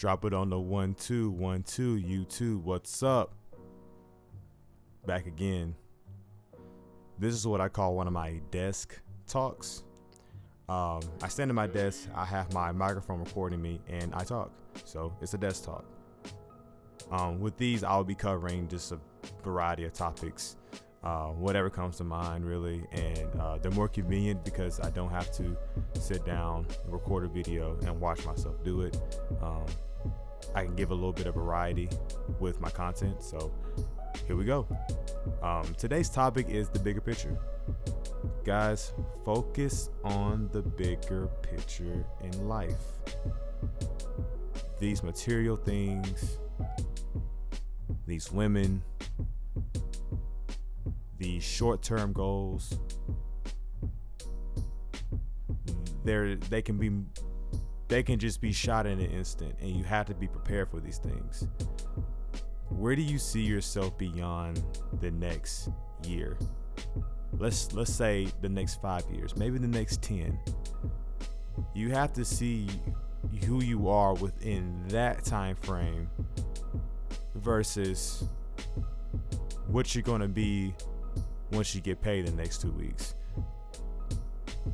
Drop it on the 1-2-1-2 YouTube. What's up? Back again. This is what I call one of my desk talks. I stand at my desk. I have my microphone recording me, and I talk. So it's a desk talk. With these, I'll be covering just a variety of topics, whatever comes to mind, really. And they're more convenient because I don't have to sit down, record a video, and watch myself do it. I can give a little bit of variety with my content. So here we go. Today's topic is the bigger picture. Guys, focus on the bigger picture in life. These material things, these women, these short-term goals, they can just be shot in an instant, and you have to be prepared for these things. Where do you see yourself beyond the next year? Let's say the next 5 years, maybe the next 10. You have to see who you are within that time frame versus what you're going to be once you get paid the next 2 weeks.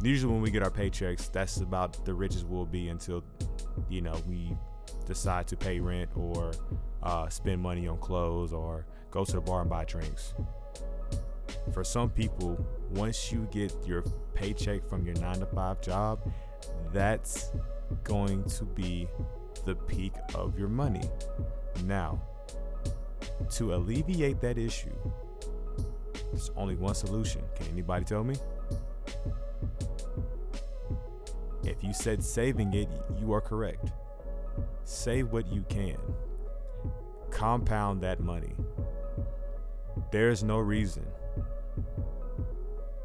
Usually when we get our paychecks, that's about the richest we'll be until, we decide to pay rent or spend money on clothes or go to the bar and buy drinks. For some people, once you get your paycheck from your 9-to-5 job, that's going to be the peak of your money. Now, to alleviate that issue, there's only one solution. Can anybody tell me? If you said saving it, you are correct. Save what you can. Compound that money. There's no reason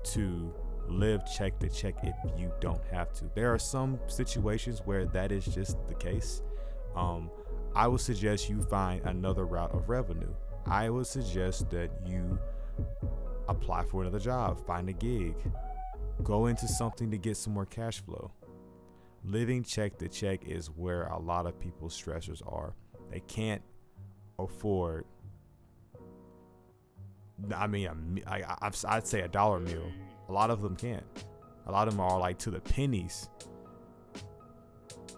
to live check to check if you don't have to. There are some situations where that is just the case. I would suggest you find another route of revenue. I would suggest that you apply for another job, find a gig, go into something to get some more cash flow. Living check to check is where a lot of people's stressors are. They can't afford, I'd say $1 meal. A lot of them can't. A lot of them are like to the pennies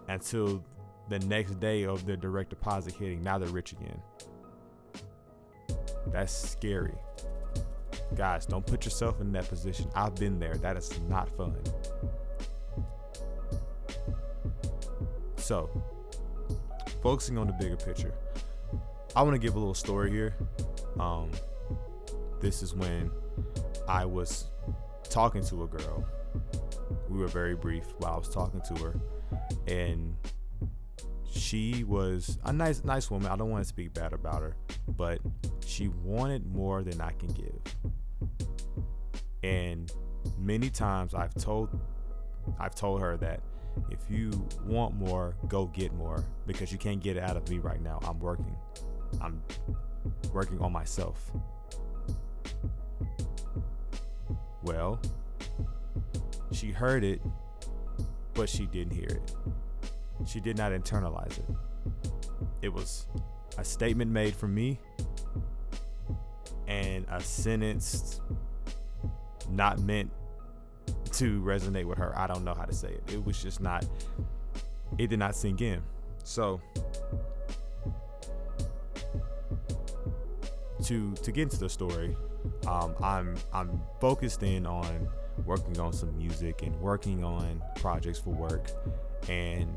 until the next day of their direct deposit hitting. Now they're rich again. That's scary. Guys, don't put yourself in that position. I've been there. That is not fun. So, focusing on the bigger picture, I want to give a little story here. This is when I was talking to a girl. We were very brief while I was talking to her, and she was a nice woman. I don't want to speak bad about her, but she wanted more than I can give. And many times I've told her that if you want more, go get more, because you can't get it out of me right now. I'm working on myself. Well, she heard it, but she didn't hear it. She did not internalize it. It was a statement made from me and a sentence not meant to resonate with her. I don't know how to say it. It was just not, it did not sink in. So to get into the story, I'm focused in on working on some music and working on projects for work, and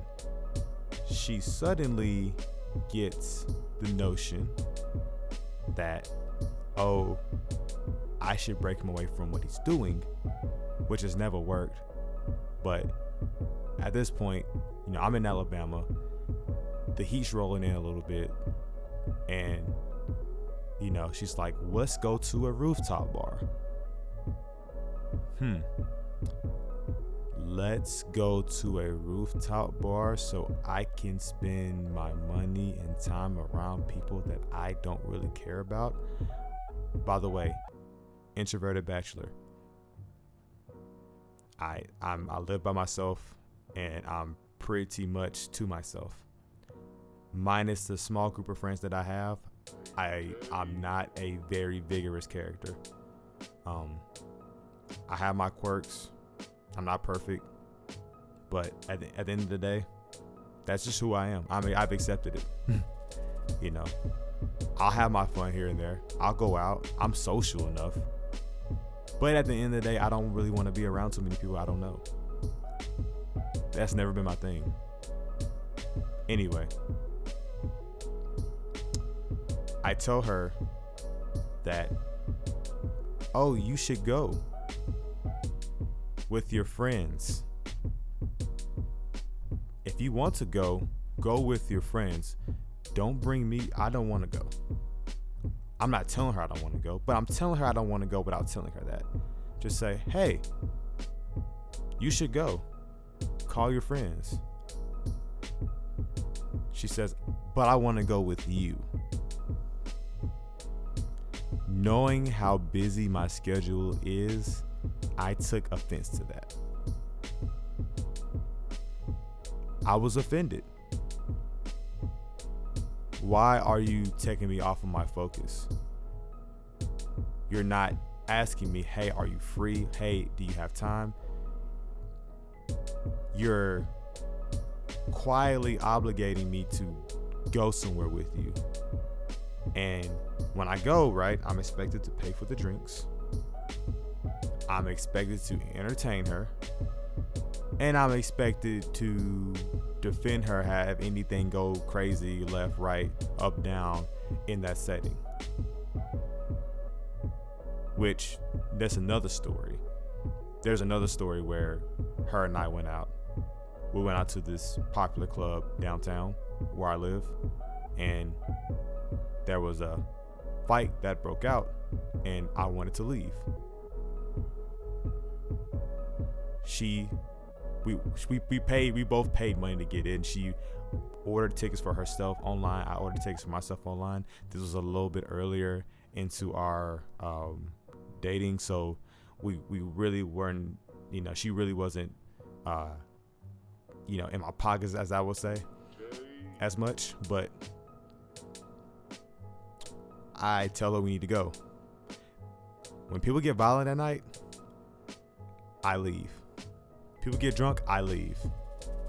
she suddenly gets the notion that, I should break him away from what he's doing, which has never worked. But at this point, I'm in Alabama, the heat's rolling in a little bit, and she's like, let's go to a rooftop bar. Let's go to a rooftop bar so I can spend my money and time around people that I don't really care about. By the way, introverted bachelor. I live by myself, and I'm pretty much to myself. minus the small group of friends that I have, I'm not a very vigorous character. I have my quirks. I'm not perfect, but at the end of the day, that's just who I am. I mean, I've accepted it. You know, I'll have my fun here and there. I'll go out. I'm social enough. But at the end of the day, I don't really want to be around too many people I don't know. That's never been my thing. Anyway, I tell her that, oh, you should go with your friends. If you want to go with your friends. Don't bring me. I don't want to go. I'm not telling her I don't want to go, but I'm telling her I don't want to go without telling her that. Just say, hey, you should go. Call your friends. She says, but I want to go with you. Knowing how busy my schedule is, I took offense to that. I was offended. Why are you taking me off of my focus? You're not asking me, hey, are you free? Hey, do you have time? You're quietly obligating me to go somewhere with you. And when I go, right, I'm expected to pay for the drinks. I'm expected to entertain her. And I'm expected to defend her, have anything go crazy, left, right, up, down in that setting. Which, that's another story. There's another story where her and I went out. We went out to this popular club downtown where I live. And there was a fight that broke out and I wanted to leave. We both paid money to get in. She ordered tickets for herself online. I ordered tickets for myself online. This was a little bit earlier into our dating, so we really weren't, she really wasn't in my pockets, as I would say, as much. But I tell her we need to go. When people get violent at night, I leave. People get drunk, I leave.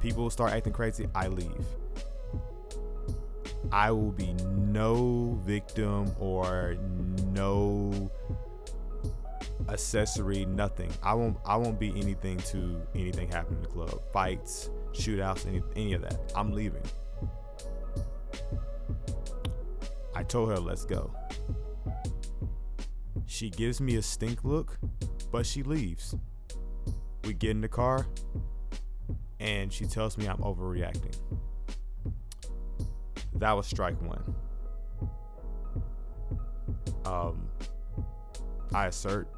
People start acting crazy, I leave. I will be no victim or no accessory, nothing. I won't be anything to anything happening in the club. Fights, shootouts, any of that. I'm leaving. I told her, let's go. She gives me a stink look, but she leaves. We get in the car, and she tells me I'm overreacting. That was strike one. I assert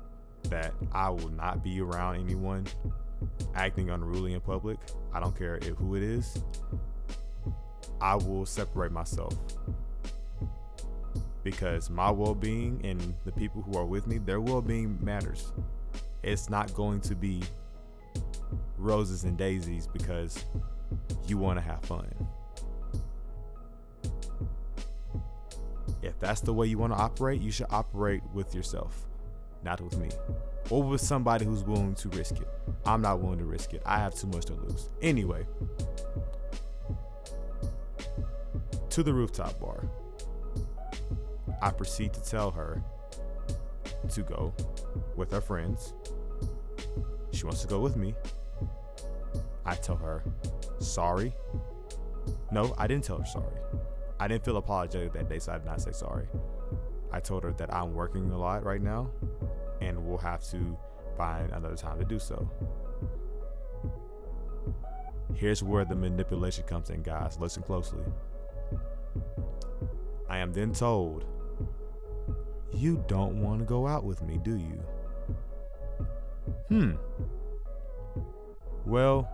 that I will not be around anyone acting unruly in public. I don't care who it is. I will separate myself. Because my well-being and the people who are with me, their well-being matters. It's not going to be roses and daisies because you want to have fun. If that's the way you want to operate, you should operate with yourself, not with me, or with somebody who's willing to risk it. I'm not willing to risk it. I have too much to lose. Anyway, to the rooftop bar. I proceed to tell her to go with her friends. She wants to go with me. I tell her, sorry. No, I didn't tell her sorry. I didn't feel apologetic that day, so I did not say sorry. I told her that I'm working a lot right now, and we'll have to find another time to do so. Here's where the manipulation comes in, guys. Listen closely. I am then told, you don't want to go out with me, do you? Well,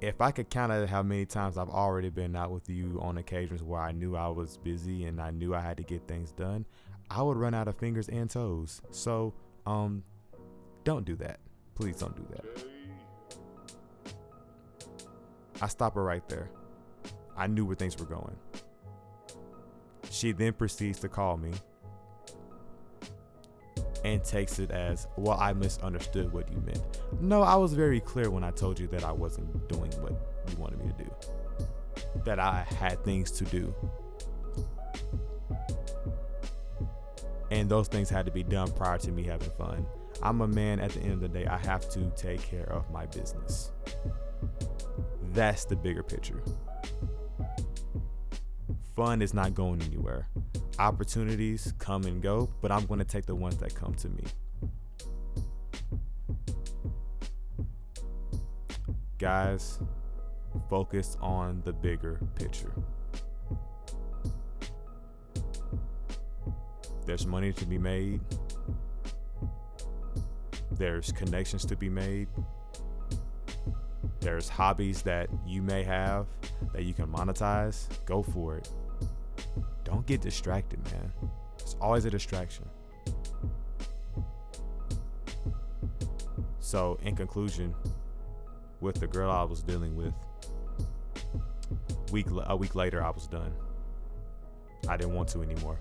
if I could count out how many times I've already been out with you on occasions where I knew I was busy and I knew I had to get things done, I would run out of fingers and toes. So, don't do that. Please don't do that. I stop her right there. I knew where things were going. She then proceeds to call me and takes it as, well, I misunderstood what you meant. No, I was very clear when I told you that I wasn't doing what you wanted me to do, that I had things to do. And those things had to be done prior to me having fun. I'm a man. At the end of the day, I have to take care of my business. That's the bigger picture. Fun is not going anywhere. Opportunities come and go, but I'm going to take the ones that come to me. Guys, focus on the bigger picture. There's money to be made. There's connections to be made. There's hobbies that you may have that you can monetize. Go for it. Don't get distracted, man. It's always a distraction. So, in conclusion, with the girl I was dealing with, a week later, I was done. I didn't want to anymore.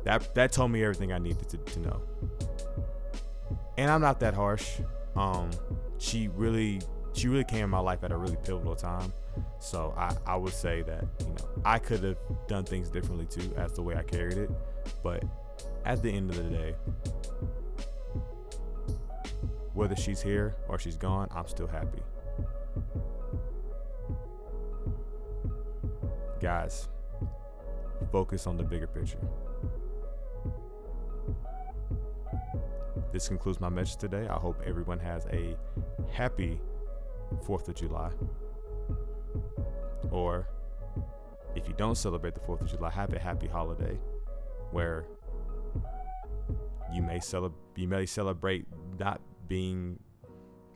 That told me everything I needed to know. And I'm not that harsh. She really came in my life at a really pivotal time. So I would say that, I could have done things differently too, as the way I carried it. But at the end of the day, whether she's here or she's gone, I'm still happy. Guys, focus on the bigger picture. This concludes my message today. I hope everyone has a happy 4th of July. Or if you don't celebrate the 4th of July, have a happy holiday where you may celebrate not being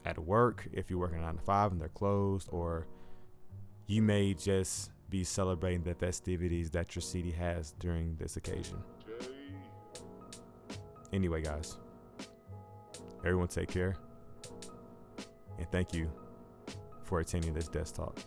at work if you're working 9 to 5 and they're closed, or you may just be celebrating the festivities that your city has during this occasion. Anyway, guys, everyone take care, and thank you for attending this Desktalk.